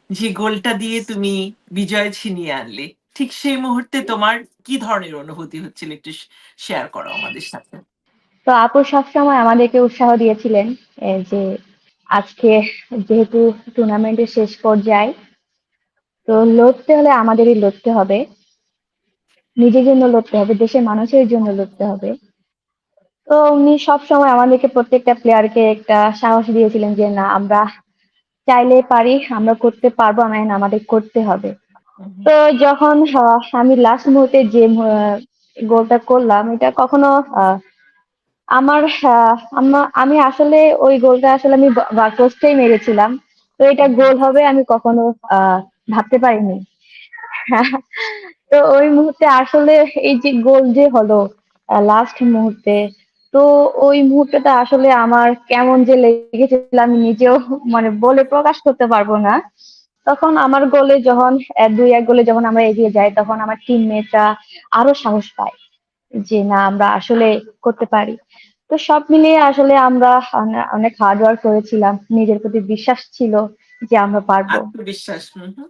যে গোলটা দিয়ে তুমি বিজয় ছিনিয়ে আনলে। ঠিক সেই মুহূর্তে তোমার কি ধরনের অনুভূতি হচ্ছিল একটু শেয়ার করো আমাদের সাথে। তো আপু সবসময় আমাদেরকে উৎসাহ দিয়েছিলেন যে আজকে যেহেতু টুর্নামেন্টের শেষ পর্যায়ে, তো লড়তে হলে আমাদেরই লড়তে হবে, নিজের জন্য লড়তে হবে, দেশের মানুষের জন্য লড়তে হবে। তো উনি সবসময় আমাদেরকে প্রত্যেকটা প্লেয়ারকে একটা সাহস দিয়েছিলেন যে না, আমরা চাইলে পারি, আমরা করতে পারবো, আমাদের করতে হবে। হুম, হুম, তো যখন আমি লাস্ট মুহূর্তে যে গোলটা করলাম, এটা কখনো আমার আমি আসলে ওই গোলটা আসলে আমি পোস্টেই মেরেছিলাম। তো এটা হুম, গোল হবে আমি কখনো ভাবতে পারিনি। তো ওই মুহূর্তে আসলে এই যে গোল যে হলো লাস্ট মুহূর্তে, তো ওই মুহূর্তটা আসলে আমার কেমন যে লেগেছিল আমি নিজেও মানে বলে প্রকাশ করতে পারবো না। তখন আমার গোলে যখন ২-১ গোলে যখন আমরা এগিয়ে যাই, তখন আমার টিমমেটরা আরো সাহস পায় যে না, আমরা আসলে করতে পারি। তো সব মিলিয়ে আসলে আমরা অনেক হার্ড ওয়ার্ক করেছিলাম, নিজের প্রতি বিশ্বাস ছিল যে আমরা পারবো। আত্মবিশ্বাস। হুম, হুম।